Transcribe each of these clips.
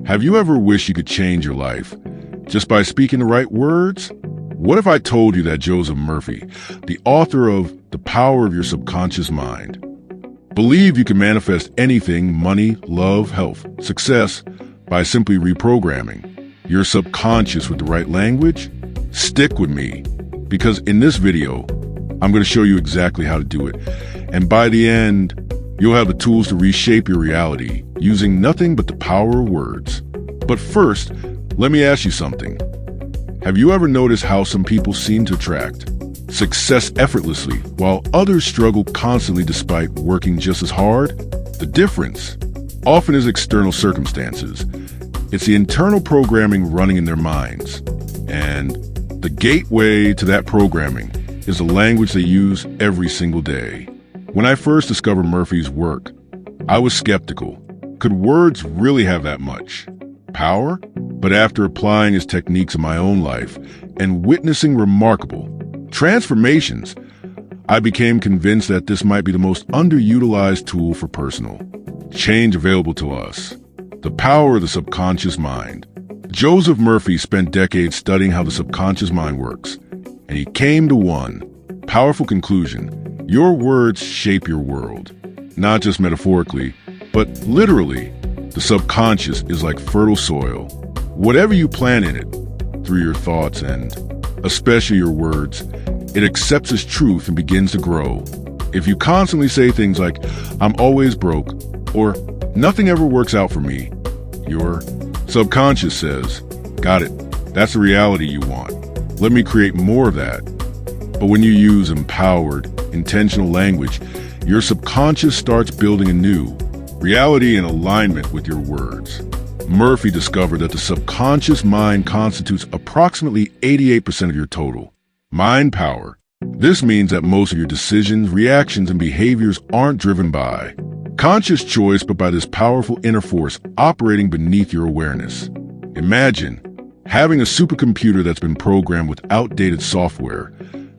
Have you ever wished you could change your life just by speaking the right words? What if I told you that Joseph Murphy, the author of The Power of Your Subconscious Mind, believed you can manifest anything, money, love, health, success, by simply reprogramming your subconscious with the right language? Stick with me, because in this video, I'm going to show you exactly how to do it. And by the end, you'll have the tools to reshape your reality using nothing but the power of words. But first, let me ask you something. Have you ever noticed how some people seem to attract success effortlessly while others struggle constantly despite working just as hard? The difference often is external circumstances. It's the internal programming running in their minds. And the gateway to that programming is the language they use every single day. When I first discovered Murphy's work, I was skeptical. Could words really have that much power? But after applying his techniques in my own life and witnessing remarkable transformations, I became convinced that this might be the most underutilized tool for personal change available to us. The power of the subconscious mind. Joseph Murphy spent decades studying how the subconscious mind works, and he came to one powerful conclusion. Your words shape your world, not just metaphorically, but literally. The subconscious is like fertile soil. Whatever you plant in it, through your thoughts and especially your words, it accepts as truth and begins to grow. If you constantly say things like, "I'm always broke," or "nothing ever works out for me," your subconscious says, "Got it. That's the reality you want. Let me create more of that." But when you use empowered, intentional language, your subconscious starts building a new reality in alignment with your words. Murphy discovered that the subconscious mind constitutes approximately 88% of your total mind power. This means that most of your decisions, reactions, and behaviors aren't driven by conscious choice, but by this powerful inner force operating beneath your awareness. Imagine having a supercomputer that's been programmed with outdated software.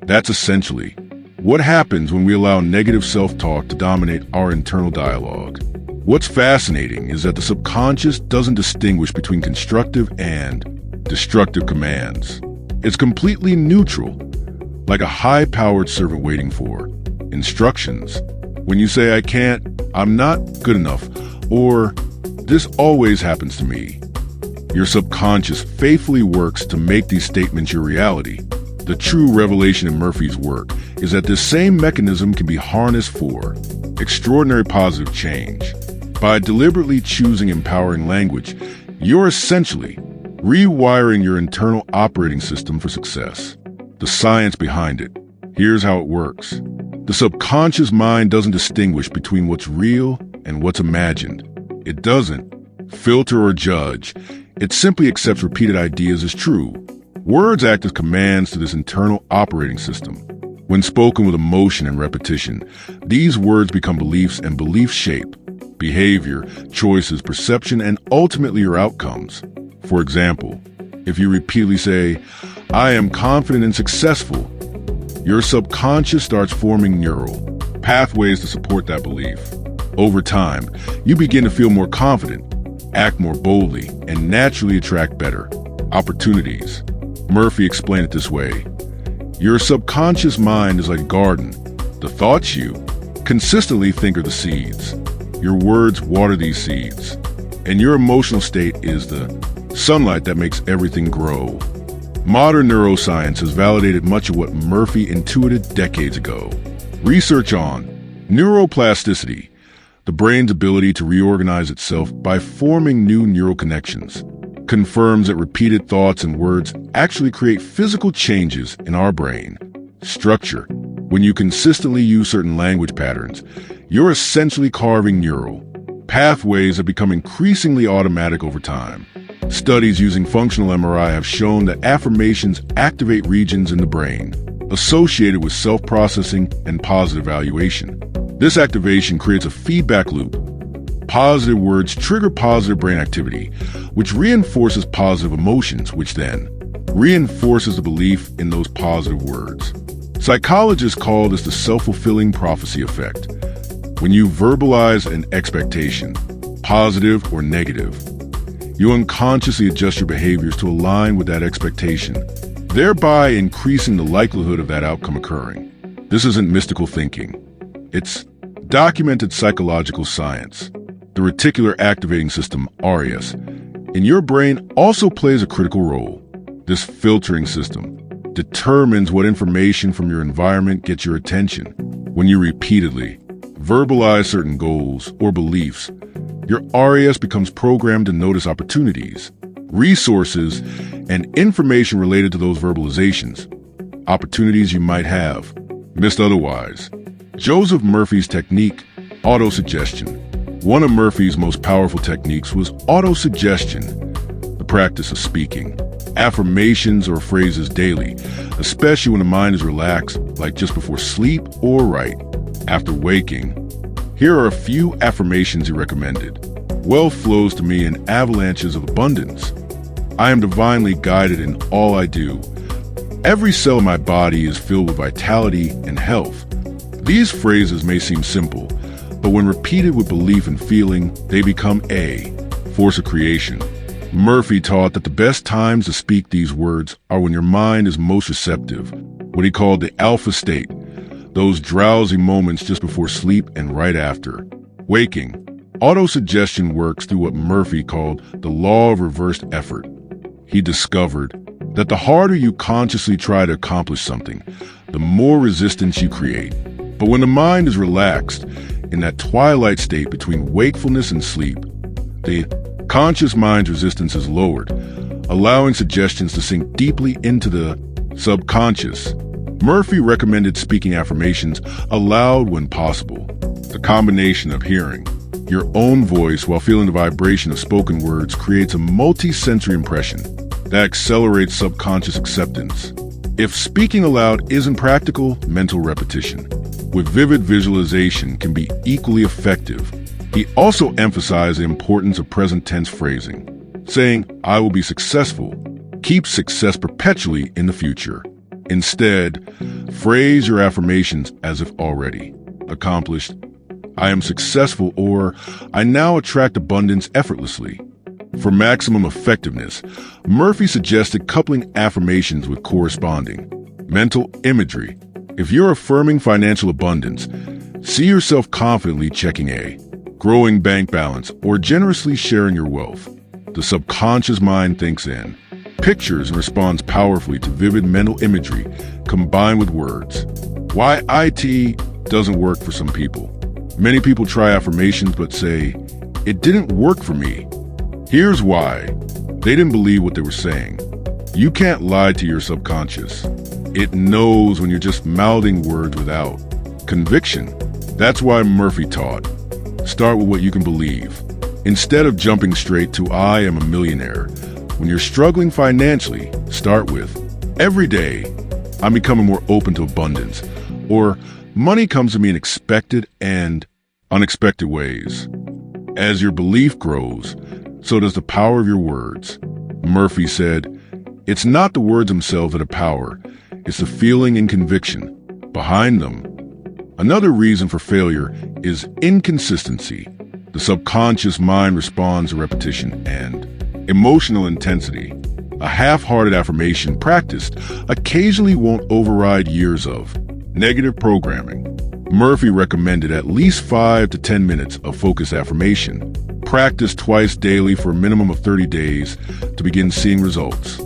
That's essentially what happens when we allow negative self-talk to dominate our internal dialogue. What's fascinating is that the subconscious doesn't distinguish between constructive and destructive commands. It's completely neutral, like a high-powered servant waiting for instructions. When you say, "I can't," "I'm not good enough," or "this always happens to me," your subconscious faithfully works to make these statements your reality. The true revelation in Murphy's work is that this same mechanism can be harnessed for extraordinary positive change. By deliberately choosing empowering language, you're essentially rewiring your internal operating system for success. The science behind it. Here's how it works. The subconscious mind doesn't distinguish between what's real and what's imagined. It doesn't filter or judge. It simply accepts repeated ideas as true. Words act as commands to this internal operating system. When spoken with emotion and repetition, these words become beliefs, and beliefs shape behavior, choices, perception, and ultimately your outcomes. For example, if you repeatedly say, "I am confident and successful," your subconscious starts forming neural pathways to support that belief. Over time, you begin to feel more confident, act more boldly, and naturally attract better opportunities. Murphy explained it this way. Your subconscious mind is like a garden. The thoughts you consistently think are the seeds. Your words water these seeds. And your emotional state is the sunlight that makes everything grow. Modern neuroscience has validated much of what Murphy intuited decades ago. Research on neuroplasticity, the brain's ability to reorganize itself by forming new neural connections, confirms that repeated thoughts and words actually create physical changes in our brain structure. When you consistently use certain language patterns, you're essentially carving neural pathways that become increasingly automatic over time. Studies using functional MRI have shown that affirmations activate regions in the brain associated with self-processing and positive evaluation. This activation creates a feedback loop. Positive words trigger positive brain activity, which reinforces positive emotions, which then reinforces the belief in those positive words. Psychologists call this the self-fulfilling prophecy effect. When you verbalize an expectation, positive or negative, You unconsciously adjust your behaviors to align with that expectation, thereby increasing the likelihood of that outcome occurring. This isn't mystical thinking. It's documented psychological science. The reticular activating system, RAS, in your brain also plays a critical role. This filtering system determines what information from your environment gets your attention. When you repeatedly verbalize certain goals or beliefs, your RAS becomes programmed to notice opportunities, resources, and information related to those verbalizations, opportunities you might have missed otherwise. Joseph Murphy's technique, autosuggestion. One of Murphy's most powerful techniques was autosuggestion, the practice of speaking affirmations or phrases daily, especially when the mind is relaxed, like just before sleep or right after waking. Here are a few affirmations he recommended. Wealth flows to me in avalanches of abundance. I am divinely guided in all I do. Every cell in my body is filled with vitality and health. These phrases may seem simple, but when repeated with belief and feeling, they become a force of creation. Murphy taught that the best times to speak these words are when your mind is most receptive, what he called the alpha state, those drowsy moments just before sleep and right after waking. Autosuggestion works through what Murphy called the law of reversed effort. He discovered that the harder you consciously try to accomplish something, the more resistance you create. But when the mind is relaxed, in that twilight state between wakefulness and sleep, the conscious mind's resistance is lowered, allowing suggestions to sink deeply into the subconscious. Murphy recommended speaking affirmations aloud when possible. The combination of hearing your own voice while feeling the vibration of spoken words creates a multi-sensory impression that accelerates subconscious acceptance. If speaking aloud isn't practical, mental repetition with vivid visualization can be equally effective. He also emphasized the importance of present tense phrasing, saying, "I will be successful," keeps success perpetually in the future. Instead, phrase your affirmations as if already accomplished. I am successful, or I now attract abundance effortlessly. For maximum effectiveness, Murphy suggested coupling affirmations with corresponding mental imagery. If you're affirming financial abundance, see yourself confidently checking a growing bank balance or generously sharing your wealth. The subconscious mind thinks in pictures and responds powerfully to vivid mental imagery combined with words. Why IT doesn't work for some people. Many people try affirmations but say, "It didn't work for me." Here's why. They didn't believe what they were saying. You can't lie to your subconscious. It knows when you're just mouthing words without conviction. That's why Murphy taught, start with what you can believe. Instead of jumping straight to "I am a millionaire," when you're struggling financially, start with, "Every day, I'm becoming more open to abundance," or "Money comes to me in expected and unexpected ways." As your belief grows, so does the power of your words. Murphy said, "It's not the words themselves that are power, it's the feeling and conviction behind them." Another reason for failure is inconsistency. The subconscious mind responds to repetition and emotional intensity. A half-hearted affirmation practiced occasionally won't override years of negative programming. Murphy recommended at least 5 to 10 minutes of focused affirmation. Practice twice daily for a minimum of 30 days to begin seeing results.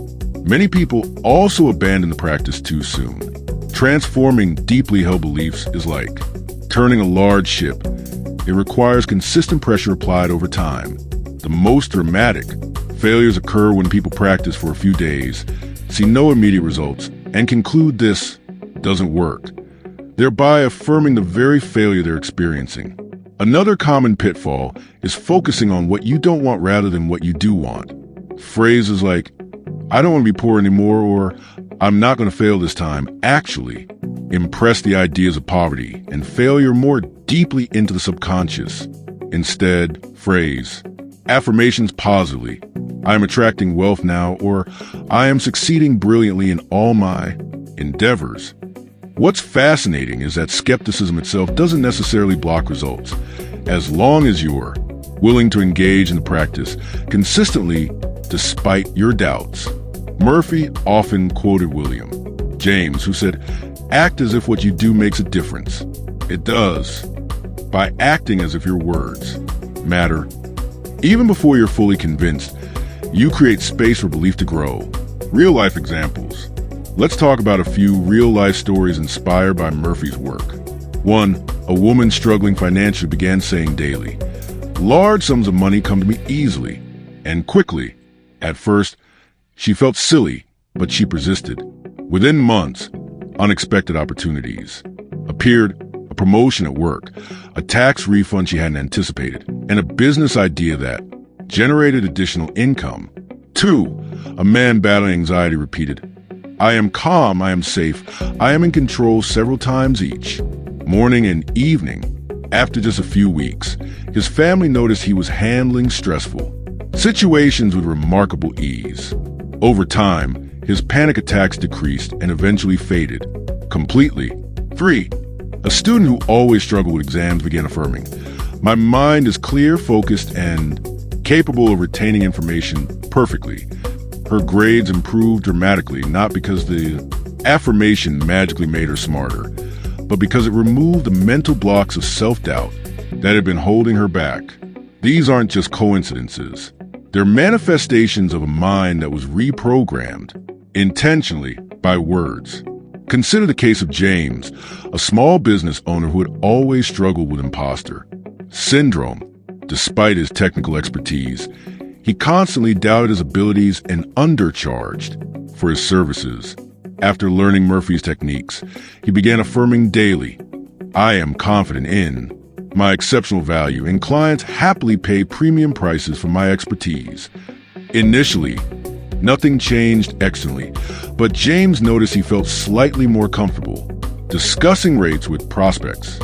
Many people also abandon the practice too soon. Transforming deeply held beliefs is like turning a large ship. It requires consistent pressure applied over time. The most dramatic failures occur when people practice for a few days, see no immediate results, and conclude this doesn't work, thereby affirming the very failure they're experiencing. Another common pitfall is focusing on what you don't want rather than what you do want. Phrases like, "I don't want to be poor anymore," or "I'm not going to fail this time," actually impress the ideas of poverty and failure more deeply into the subconscious. Instead, phrase affirmations positively. "I am attracting wealth now," or "I am succeeding brilliantly in all my endeavors." What's fascinating is that skepticism itself doesn't necessarily block results. As long as you're willing to engage in the practice consistently despite your doubts. Murphy often quoted William James, who said, "Act as if what you do makes a difference." It does. By acting as if your words matter. Even before you're fully convinced, you create space for belief to grow. Real-life examples. Let's talk about a few real-life stories inspired by Murphy's work. 1. A woman struggling financially began saying daily, "Large sums of money come to me easily and quickly." At first, she felt silly, but she persisted. Within months, unexpected opportunities appeared: a promotion at work, a tax refund she hadn't anticipated, and a business idea that generated additional income. 2. A man battling anxiety repeated, "I am calm, I am safe, I am in control" several times each, morning and evening. After just a few weeks, his family noticed he was handling stressful situations with remarkable ease. Over time, his panic attacks decreased and eventually faded completely. 3. A student who always struggled with exams began affirming, "My mind is clear, focused, and capable of retaining information perfectly." Her grades improved dramatically, not because the affirmation magically made her smarter, but because it removed the mental blocks of self-doubt that had been holding her back. These aren't just coincidences. They're manifestations of a mind that was reprogrammed intentionally by words. Consider the case of James, a small business owner who had always struggled with imposter syndrome. Despite his technical expertise, he constantly doubted his abilities and undercharged for his services. After learning Murphy's techniques, he began affirming daily, "I am confident in my exceptional value, and clients happily pay premium prices for my expertise." Initially, nothing changed externally, but James noticed he felt slightly more comfortable discussing rates with prospects.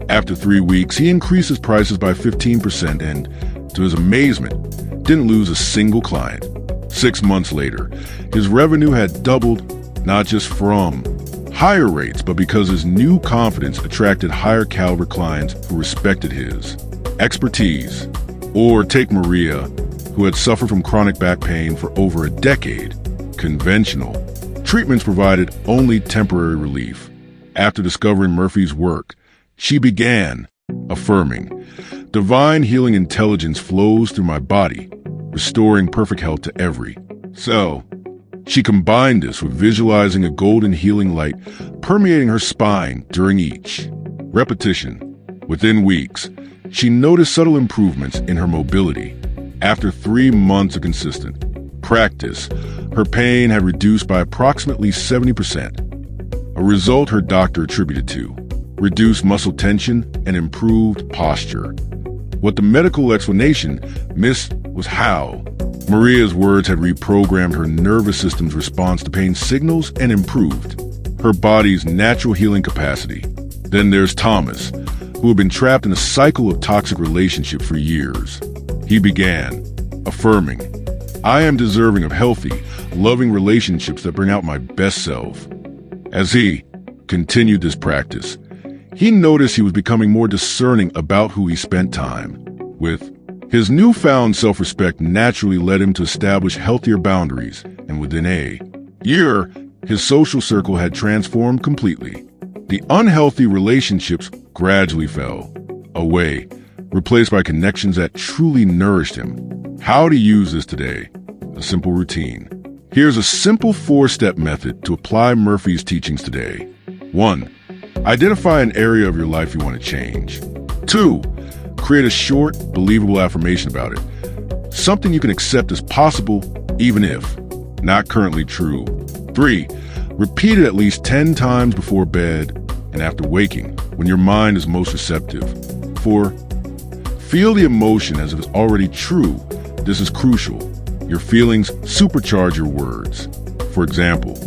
After 3 weeks, he increased his prices by 15% and, to his amazement, didn't lose a single client. 6 months later, his revenue had doubled, not just from higher rates, but because his new confidence attracted higher caliber clients who respected his expertise. Or take Maria, who had suffered from chronic back pain for over a decade. Conventional treatments provided only temporary relief. After discovering Murphy's work, she began affirming, "Divine healing intelligence flows through my body, restoring perfect health to every cell." She combined this with visualizing a golden healing light permeating her spine during each repetition. Within weeks, she noticed subtle improvements in her mobility. After 3 months of consistent practice, her pain had reduced by approximately 70%, a result her doctor attributed to reduced muscle tension and improved posture. What the medical explanation missed was how Maria's words had reprogrammed her nervous system's response to pain signals and improved her body's natural healing capacity. Then there's Thomas, who had been trapped in a cycle of toxic relationships for years. He began affirming, "I am deserving of healthy, loving relationships that bring out my best self." As he continued this practice, he noticed he was becoming more discerning about who he spent time with. His newfound self-respect naturally led him to establish healthier boundaries, and within a year, his social circle had transformed completely. The unhealthy relationships gradually fell away, replaced by connections that truly nourished him. How to use this today? A simple routine. Here's a simple 4-step method to apply Murphy's teachings today. 1. Identify an area of your life you want to change. 2. Create a short, believable affirmation about it. Something you can accept as possible, even if not currently true. 3. Repeat it at least 10 times before bed and after waking, when your mind is most receptive. 4. Feel the emotion as if it's already true. This is crucial. Your feelings supercharge your words. For example,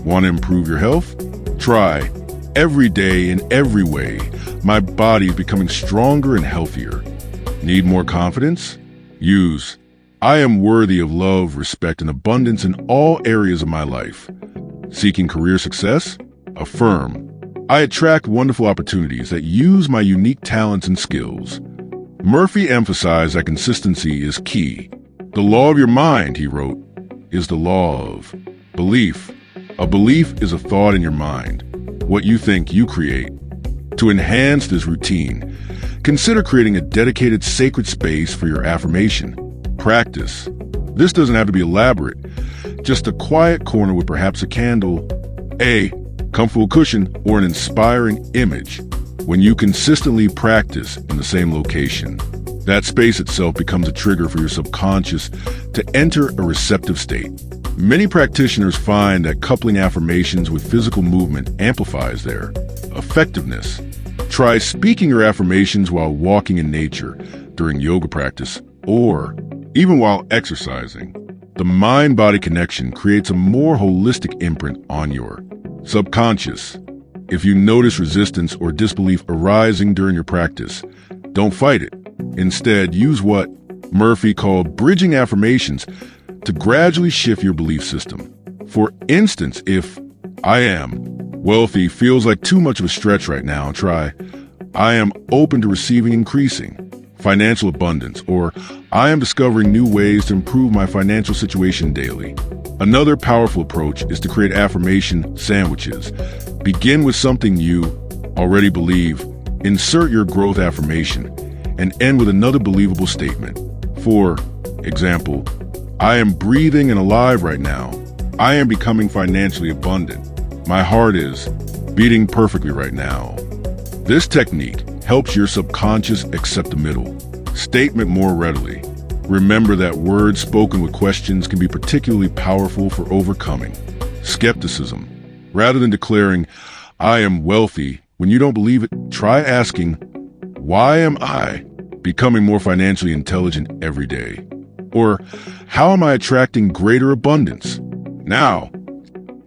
want to improve your health? Try, "Every day in every way, my body is becoming stronger and healthier." Need more confidence? Use, "I am worthy of love, respect, and abundance in all areas of my life." Seeking career success? Affirm, "I attract wonderful opportunities that use my unique talents and skills." Murphy emphasized that consistency is key. The law of your mind, he wrote, is the law of belief. A belief is a thought in your mind, what you think you create. To enhance this routine, consider creating a dedicated sacred space for your affirmation. Practice. This doesn't have to be elaborate, just a quiet corner with perhaps a candle, a comfortable cushion, or an inspiring image. When you consistently practice in the same location, that space itself becomes a trigger for your subconscious to enter a receptive state. Many practitioners find that coupling affirmations with physical movement amplifies their effectiveness. Try speaking your affirmations while walking in nature, during yoga practice, or even while exercising. The mind-body connection creates a more holistic imprint on your subconscious. If you notice resistance or disbelief arising during your practice, don't fight it. Instead, use what Murphy called bridging affirmations to gradually shift your belief system. For instance, if I am wealthy feels like too much of a stretch right now, try I am open to receiving increasing financial abundance, or I am discovering new ways to improve my financial situation daily. Another powerful approach is to create affirmation sandwiches. Begin with something you already believe, insert your growth affirmation, and end with another believable statement. For example, I am breathing and alive right now. I am becoming financially abundant. My heart is beating perfectly right now. This technique helps your subconscious accept the middle statement more readily. Remember that words spoken with questions can be particularly powerful for overcoming skepticism. Rather than declaring, I am wealthy, when you don't believe it, try asking, why am I becoming more financially intelligent every day? Or, how am I attracting greater abundance? Now,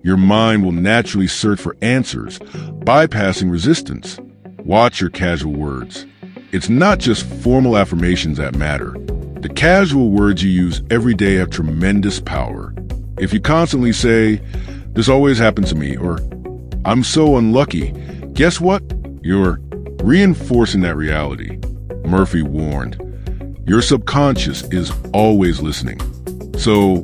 your mind will naturally search for answers, bypassing resistance. Watch your casual words. It's not just formal affirmations that matter. The casual words you use every day have tremendous power. If you constantly say, this always happens to me, or I'm so unlucky, guess what? You're reinforcing that reality. Murphy warned, your subconscious is always listening. So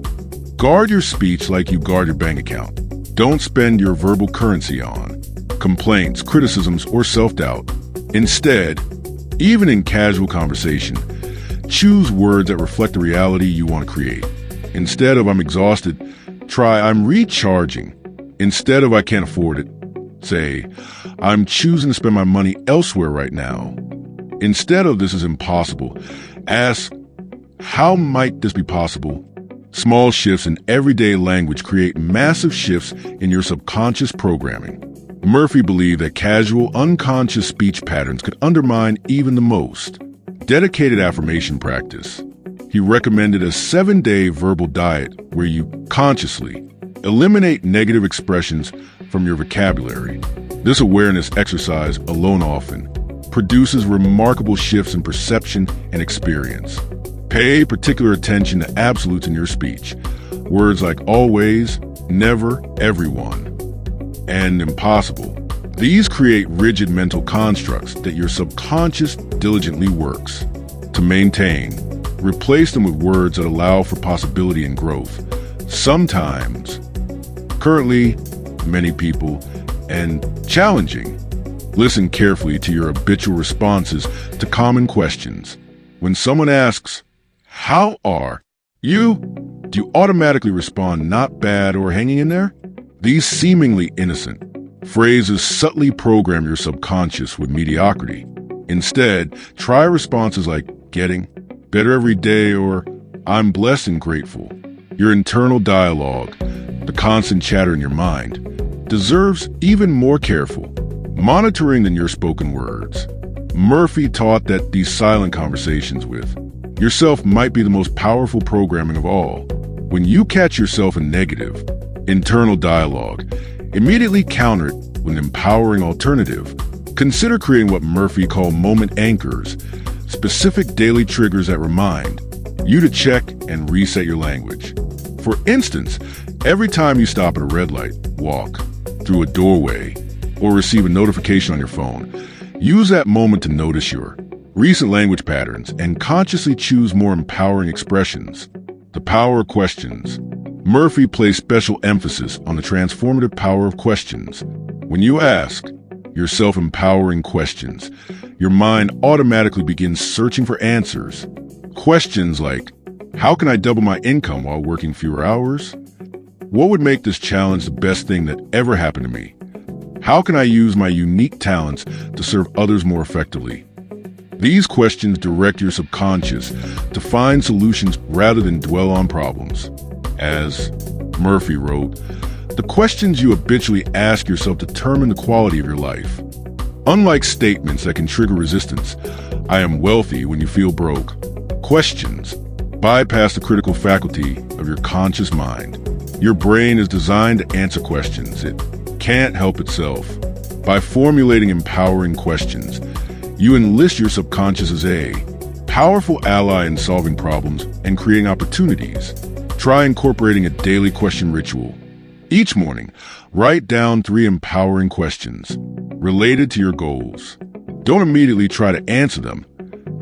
guard your speech like you guard your bank account. Don't spend your verbal currency on complaints, criticisms, or self-doubt. Instead, even in casual conversation, choose words that reflect the reality you want to create. Instead of I'm exhausted, try I'm recharging. Instead of I can't afford it, say I'm choosing to spend my money elsewhere right now. Instead of this is impossible, ask how might this be possible? Small shifts in everyday language create massive shifts in your subconscious programming. Murphy believed that casual, unconscious speech patterns could undermine even the most dedicated affirmation practice. He recommended a 7-day verbal diet where you consciously eliminate negative expressions from your vocabulary. This awareness exercise alone often produces remarkable shifts in perception and experience. Pay particular attention to absolutes in your speech. Words like always, never, everyone, and impossible. These create rigid mental constructs that your subconscious diligently works to maintain. Replace them with words that allow for possibility and growth. Sometimes, currently, many people, and challenging. Listen carefully to your habitual responses to common questions. When someone asks, how are you? Do you automatically respond not bad or hanging in there? These seemingly innocent phrases subtly program your subconscious with mediocrity. Instead, try responses like getting better every day or I'm blessed and grateful. Your internal dialogue, the constant chatter in your mind, deserves even more careful monitoring than your spoken words. Murphy taught that these silent conversations with yourself might be the most powerful programming of all. When you catch yourself in negative, internal dialogue, immediately counter it with an empowering alternative. Consider creating what Murphy called moment anchors, specific daily triggers that remind you to check and reset your language. For instance, every time you stop at a red light, walk through a doorway, or receive a notification on your phone, use that moment to notice your recent language patterns, and consciously choose more empowering expressions. The power of questions. Murphy placed special emphasis on the transformative power of questions. When you ask yourself empowering questions, your mind automatically begins searching for answers. Questions like, how can I double my income while working fewer hours? What would make this challenge the best thing that ever happened to me? How can I use my unique talents to serve others more effectively? These questions direct your subconscious to find solutions rather than dwell on problems. As Murphy wrote, the questions you habitually ask yourself determine the quality of your life. Unlike statements that can trigger resistance, I am wealthy when you feel broke, questions bypass the critical faculty of your conscious mind. Your brain is designed to answer questions. It can't help itself. By formulating empowering questions, you enlist your subconscious as a powerful ally in solving problems and creating opportunities. Try incorporating a daily question ritual. Each morning, write down 3 empowering questions related to your goals. Don't immediately try to answer them.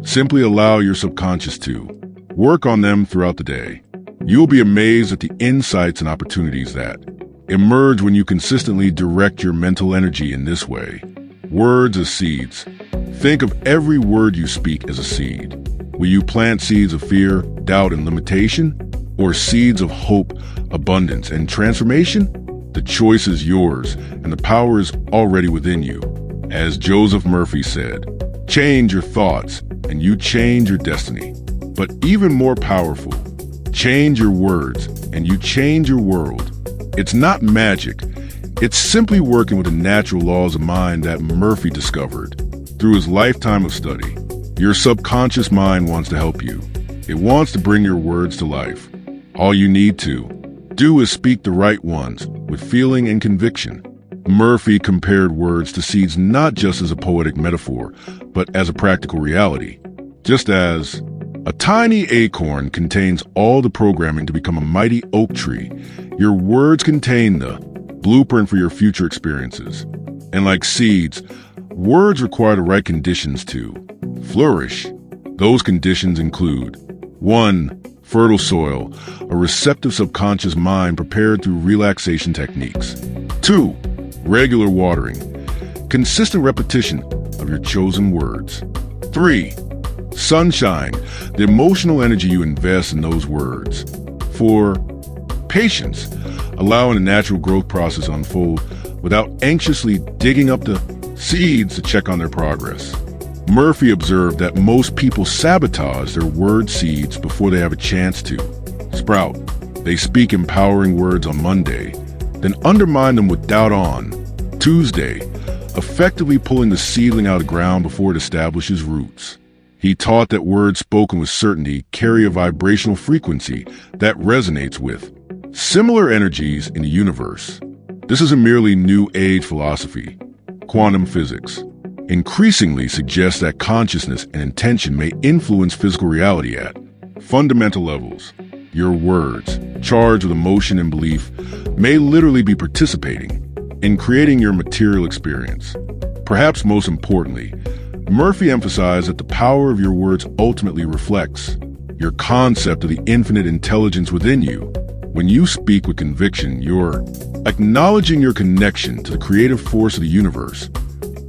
Simply allow your subconscious to work on them throughout the day. You'll be amazed at the insights and opportunities that emerge when you consistently direct your mental energy in this way. Words as seeds. Think of every word you speak as a seed. Will you plant seeds of fear, doubt, and limitation? Or seeds of hope, abundance, and transformation? The choice is yours, and the power is already within you. As Joseph Murphy said, change your thoughts, and you change your destiny. But even more powerful, change your words, and you change your world. It's not magic. It's simply working with the natural laws of mind that Murphy discovered through his lifetime of study. Your subconscious mind wants to help you. It wants to bring your words to life. All you need to do is speak the right ones with feeling and conviction. Murphy compared words to seeds not just as a poetic metaphor, but as a practical reality. Just as a tiny acorn contains all the programming to become a mighty oak tree, your words contain the blueprint for your future experiences. And like seeds, words require the right conditions to flourish. Those conditions include 1. Fertile soil, a receptive subconscious mind prepared through relaxation techniques. 2. Regular watering, consistent repetition of your chosen words. 3. Sunshine, the emotional energy you invest in those words. 4. Patience, allowing the natural growth process to unfold without anxiously digging up the seeds to check on their progress. Murphy observed that most people sabotage their word seeds before they have a chance to sprout. They speak empowering words on Monday, then undermine them with doubt on Tuesday, effectively pulling the seedling out of the ground before it establishes roots. He taught that words spoken with certainty carry a vibrational frequency that resonates with similar energies in the universe. This isn't merely New Age philosophy. Quantum physics increasingly suggests that consciousness and intention may influence physical reality at fundamental levels. Your words, charged with emotion and belief, may literally be participating in creating your material experience. Perhaps most importantly, Murphy emphasized that the power of your words ultimately reflects your concept of the infinite intelligence within you. When you speak with conviction, you're acknowledging your connection to the creative force of the universe,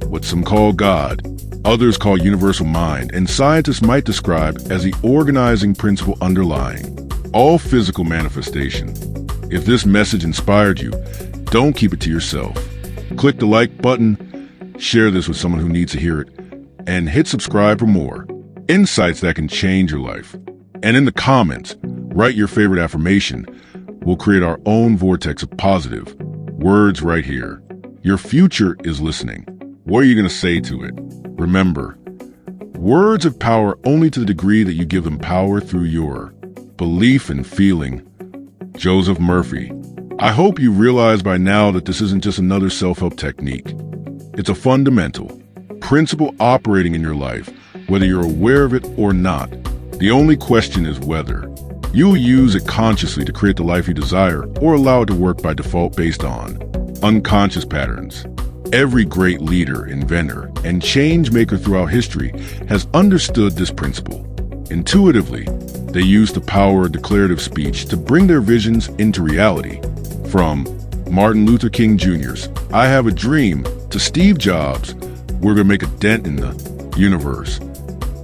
what some call God, others call universal mind, and scientists might describe as the organizing principle underlying all physical manifestation. If this message inspired you, don't keep it to yourself. Click the like button, share this with someone who needs to hear it, and hit subscribe for more insights that can change your life. And in the comments, write your favorite affirmation. We'll create our own vortex of positive words right here. Your future is listening. What are you going to say to it? Remember, words have power only to the degree that you give them power through your belief and feeling. Joseph Murphy. I hope you realize by now that this isn't just another self-help technique. It's a fundamental principle operating in your life, whether you're aware of it or not. The only question is whether you'll use it consciously to create the life you desire or allow it to work by default based on unconscious patterns. Every great leader, inventor, and change maker throughout history has understood this principle. Intuitively, they used the power of declarative speech to bring their visions into reality. From Martin Luther King Jr.'s "I have a dream" to Steve Jobs' "We're gonna make a dent in the universe."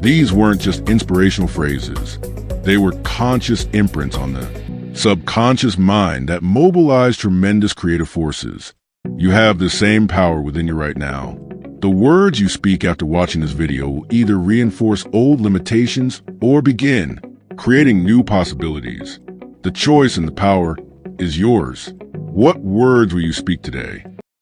These weren't just inspirational phrases. They were conscious imprints on the subconscious mind that mobilized tremendous creative forces. You have the same power within you right now. The words you speak after watching this video will either reinforce old limitations or begin creating new possibilities. The choice and the power is yours. What words will you speak today?